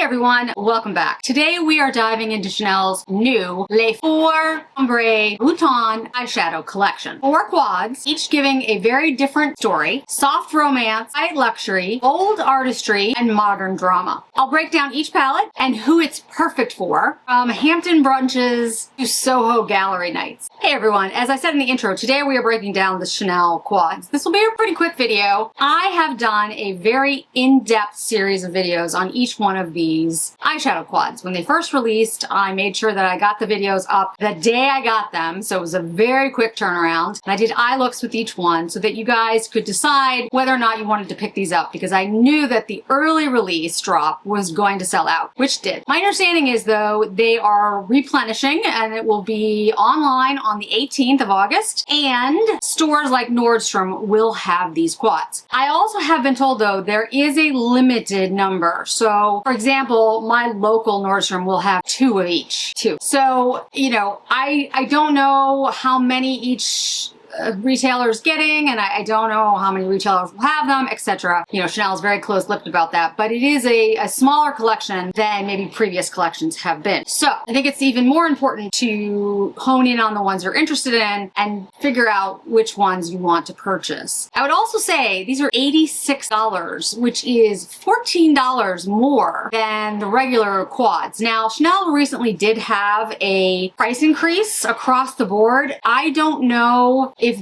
everyone, welcome back. Today we are diving into Chanel's new Les Four Ombre Boutons Eyeshadow Collection. 4 quads, each giving a very different story: soft romance, high luxury, bold artistry, and modern drama. I'll break down each palette and who it's perfect for, from Hampton brunches to Soho gallery nights. Hey everyone, as I said in the intro, today we are breaking down the Chanel quads. This will be a pretty quick video. I have done a very in-depth series of videos on each one of these eyeshadow quads. When they first released, I made sure that I got the videos up the day I got them, so it was a very quick turnaround. And I did eye looks with each one so that you guys could decide whether or not you wanted to pick these up, because I knew that the early release drop was going to sell out, which did. My understanding is, though, they are replenishing and it will be online on the 18th of August, and stores like Nordstrom will have these quads. I also have been told, though, there is a limited number. So, for example, my local Nordstrom will have 2 of each, too. So, you know, I don't know how many each retailer is getting, and I don't know how many retailers will have them, etc. You know, Chanel is very close-lipped about that, but it is a smaller collection than maybe previous collections have been. So I think it's even more important to hone in on the ones you're interested in and figure out which ones you want to purchase. I would also say these are $86, which is $14 more than the regular quads. Now, Chanel recently did have a price increase across the board. I don't know if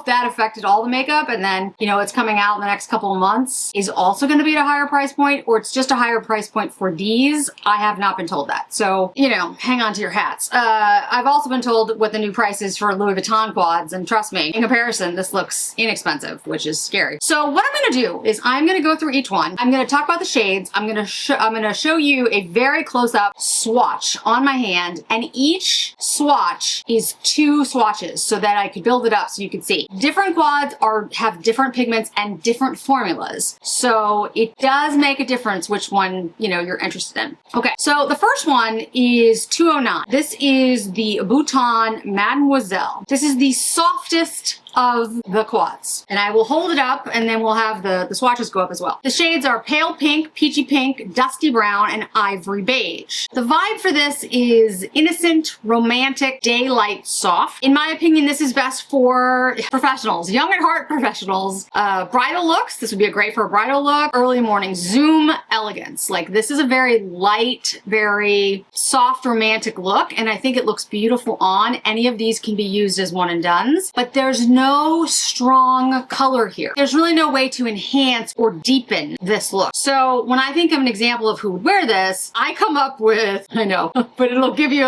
that affected all the makeup, and then, you know, it's coming out in the next couple of months is also going to be at a higher price point, or it's just a higher price point for these. I have not been told that. So, you know, hang on to your hats. I've also been told what the new price is for Louis Vuitton quads, and trust me, in comparison, this looks inexpensive, which is scary. So what I'm going to do is I'm going to go through each one. I'm going to talk about the shades. I'm going to show you a very close-up swatch on my hand, and each swatch is 2 swatches so that I could build it up so you could see. Different quads have different pigments and different formulas, so it does make a difference which one, you know, you're interested in. Okay, so the first one is 209. This is the Boutons Mademoiselle. This is the softest of the quads, and I will hold it up and then we'll have the swatches go up as well. The shades are pale pink, peachy pink, dusty brown, and ivory beige. The vibe for this is innocent, romantic, daylight soft. In my opinion, this is best for professionals, young at heart professionals. Bridal looks, this would be great for a bridal look. Early morning zoom elegance. Like, this is a very light, very soft, romantic look, and I think it looks beautiful on. Any of these can be used as one and dones, but there's no strong color here. There's really no way to enhance or deepen this look. So when I think of an example of who would wear this, I come up with, I know, but it'll give you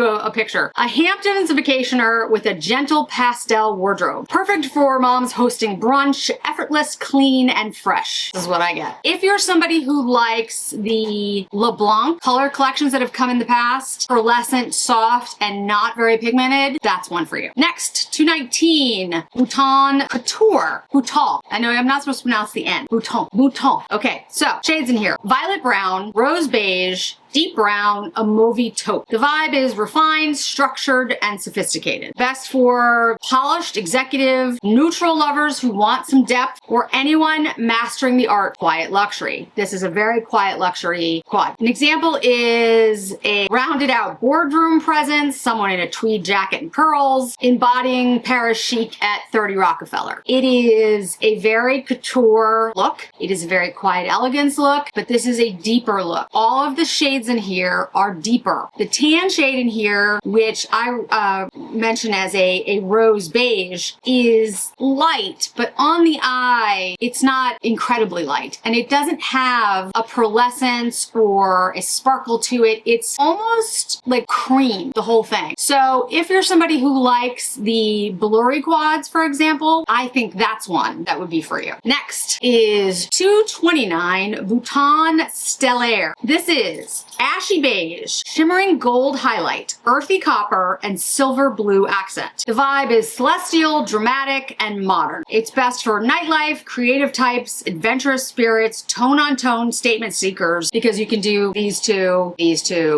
a picture. A Hamptons vacationer with a gentle pastel wardrobe. Perfect for moms hosting brunch, effortless, clean, and fresh. This is what I get. If you're somebody who likes the LeBlanc color collections that have come in the past, pearlescent, soft, and not very pigmented, that's one for you. Next, 219. Bouton Couture. Bouton. I know I'm not supposed to pronounce the N. Bouton. Bouton. Okay, so shades in here. Violet brown, rose beige, deep brown, a mauvey taupe. The vibe is refined, structured, and sophisticated. Best for polished, executive, neutral lovers who want some depth, or anyone mastering the art quiet luxury. This is a very quiet luxury quad. An example is a rounded out boardroom presence, someone in a tweed jacket and pearls, embodying Paris chic at 30 Rockefeller. It is a very couture look. It is a very quiet elegance look, but this is a deeper look. All of the shades in here are deeper. The tan shade in here, which I mention as a rose beige, is light, but on the eye, it's not incredibly light, and it doesn't have a pearlescence or a sparkle to it. It's almost like cream, the whole thing. So if you're somebody who likes the blurry quads, for example, I think that's one that would be for you. Next is 229 Bouton Stellaire. This is Ashy beige, shimmering gold highlight, earthy copper, and silver blue accent. The vibe is celestial, dramatic, and modern. It's best for nightlife, creative types, adventurous spirits, tone-on-tone statement seekers, because you can do these two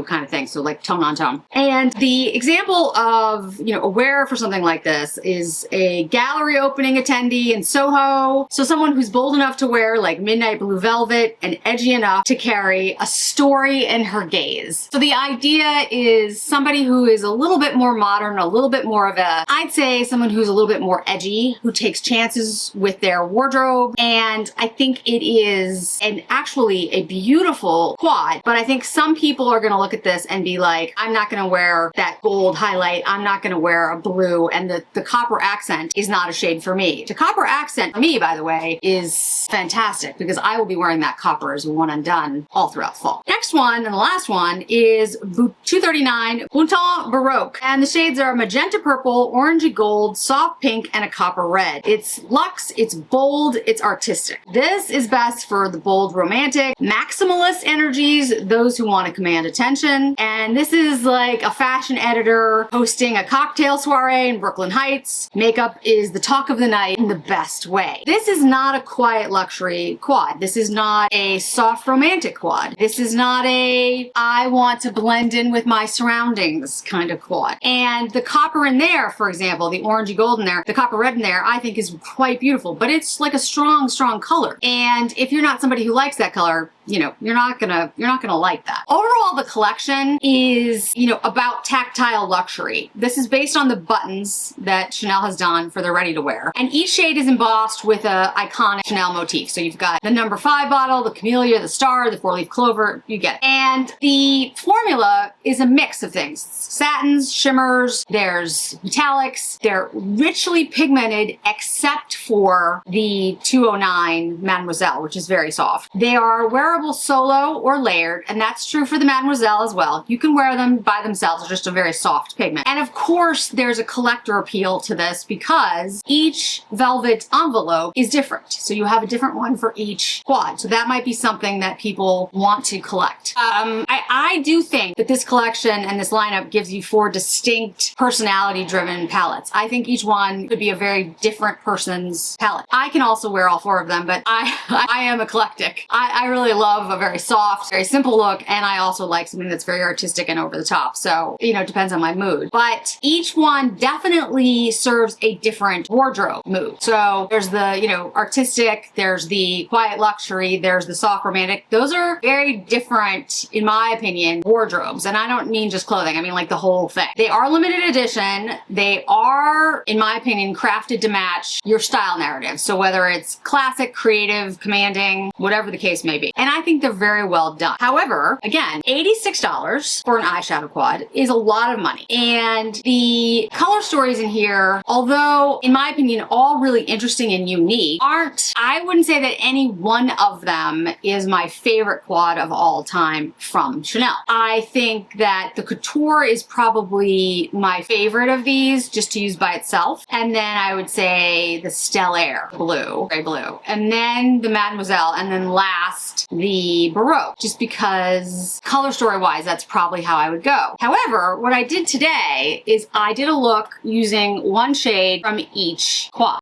kind of things, so like tone-on-tone. And the example of, a wearer for something like this is a gallery opening attendee in Soho, so someone who's bold enough to wear like midnight blue velvet and edgy enough to carry a story in her gaze. So the idea is somebody who is a little bit more modern, a little bit more of I'd say someone who's a little bit more edgy, who takes chances with their wardrobe. And I think it is actually a beautiful quad, but I think some people are gonna look at this and be like, I'm not gonna wear that gold highlight, I'm not gonna wear a blue, and the copper accent is not a shade for me. The copper accent for me, by the way, is fantastic because I will be wearing that copper as a one and done all throughout the fall. Next one and the last one is 239 Boutons Baroque, and the shades are magenta purple, orangey gold, soft pink, and a copper red. It's luxe, it's bold, it's artistic. This is best for the bold romantic, maximalist energies, those who want to command attention. And this is like a fashion editor hosting a cocktail soiree in Brooklyn Heights. Makeup is the talk of the night in the best way. This is not a quiet luxury quad. This is not a soft romantic quad. This is not a I want to blend in with my surroundings kind of quad. And the copper in there, for example, the orangey gold in there, the copper red in there, I think is quite beautiful, but it's like a strong color. And if you're not somebody who likes that color, you're not gonna like that. Overall, the collection is, about tactile luxury. This is based on the buttons that Chanel has done for their ready-to-wear. And each shade is embossed with a iconic Chanel motif. So you've got the number 5 bottle, the camellia, the star, the 4-leaf clover, you get it. And the formula is a mix of things. Satins, shimmers, there's metallics, they're richly pigmented except for the 209 Mademoiselle, which is very soft. They are wearable solo or layered, and that's true for the Mademoiselle as well. You can wear them by themselves, they're just a very soft pigment. And of course, there's a collector appeal to this because each velvet envelope is different. So you have a different one for each quad. So that might be something that people want to collect. I do think that this collection and this lineup gives you 4 distinct personality-driven palettes. I think each one could be a very different person's palette. I can also wear all 4 of them, but I am eclectic. I really love a very soft, very simple look, and I also like something that's very artistic and over the top. So, it depends on my mood. But each one definitely serves a different wardrobe mood. So there's the, artistic, there's the quiet luxury, there's the soft romantic. Those are very different, in my opinion, wardrobes. And I don't mean just clothing, I mean like the whole thing. They are limited edition. They are, in my opinion, crafted to match your style narrative. So whether it's classic, creative, commanding, whatever the case may be. And I think they're very well done. However, again, $86 for an eyeshadow quad is a lot of money. And the color stories in here, although in my opinion, all really interesting and unique, I wouldn't say that any one of them is my favorite quad of all time from Chanel. I think that the Couture is probably my favorite of these, just to use by itself. And then I would say the Stellaire blue, gray blue. And then the Mademoiselle, and then last, the Baroque, just because color story wise, that's probably how I would go. However, what I did today is I did a look using one shade from each quad.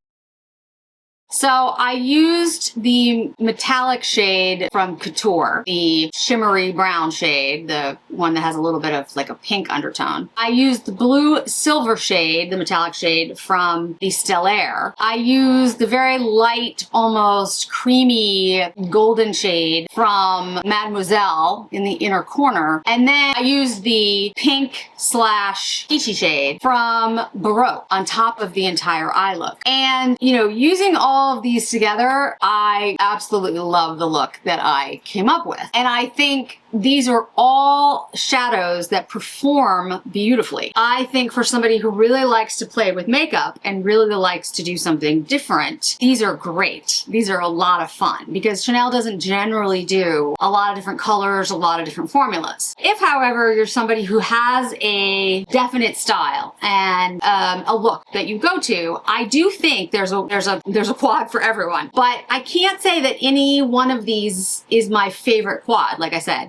So I used the metallic shade from Couture, the shimmery brown shade, the one that has a little bit of like a pink undertone. I used the blue silver shade, the metallic shade from the Stellaire. I used the very light, almost creamy golden shade from Mademoiselle in the inner corner. And then I used the pink / peachy shade from Baroque on top of the entire eye look. And, using all of these together, I absolutely love the look that I came up with. And I think these are all shadows that perform beautifully. I think for somebody who really likes to play with makeup and really likes to do something different, these are great. These are a lot of fun because Chanel doesn't generally do a lot of different colors, a lot of different formulas. If, however, you're somebody who has a definite style and a look that you go to, I do think there's a quad for everyone. But I can't say that any one of these is my favorite quad. Like I said,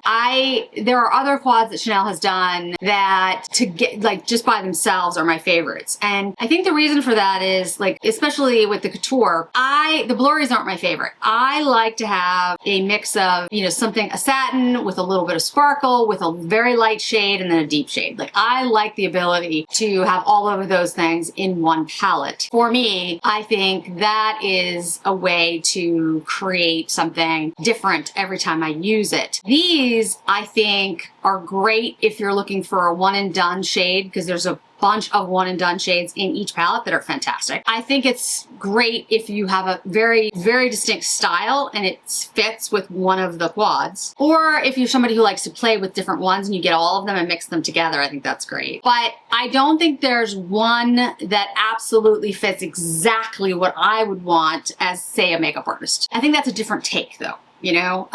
there are other quads that Chanel has done that to get like just by themselves are my favorites. And I think the reason for that is like, especially with the couture, the blurries aren't my favorite. I like to have a mix of, you know, something, a satin with a little bit of sparkle, with a very light shade and then a deep shade. Like I like the ability to have all of those things in one palette. For me, I think that is a way to create something different every time I use it. These, I think, are great if you're looking for a one and done shade, because there's a bunch of one and done shades in each palette that are fantastic. I think it's great if you have a very, very distinct style and it fits with one of the quads. Or if you're somebody who likes to play with different ones and you get all of them and mix them together, I think that's great. But I don't think there's one that absolutely fits exactly what I would want as, say, a makeup artist. I think that's a different take though. You know,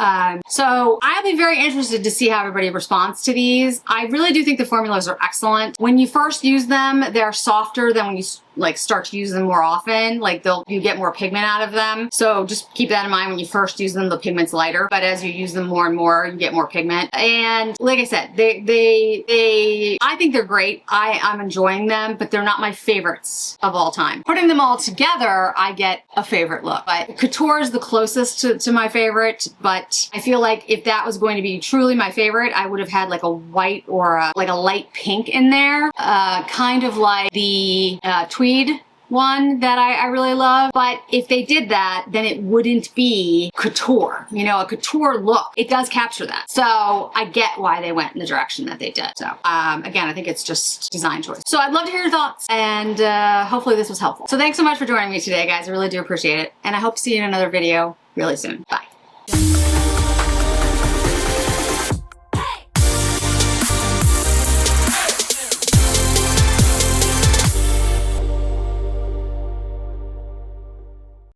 so I'll be very interested to see how everybody responds to these. I really do think the formulas are excellent. When you first use them, they're softer than when you like start to use them more often. Like you get more pigment out of them. So just keep that in mind. When you first use them, the pigment's lighter, but as you use them more and more, you get more pigment. And like I said, I think they're great. I'm enjoying them, but they're not my favorites of all time. Putting them all together, I get a favorite look. But couture is the closest to my favorite, but I feel like if that was going to be truly my favorite, I would have had like a white or like a light pink in there, kind of like the tweed one that I really love. But if they did that, then it wouldn't be couture, you know, a couture look. It does capture that. So I get why they went in the direction that they did. So again, I think it's just design choice. So I'd love to hear your thoughts, and hopefully this was helpful. So thanks so much for joining me today, guys. I really do appreciate it. And I hope to see you in another video really soon. Bye.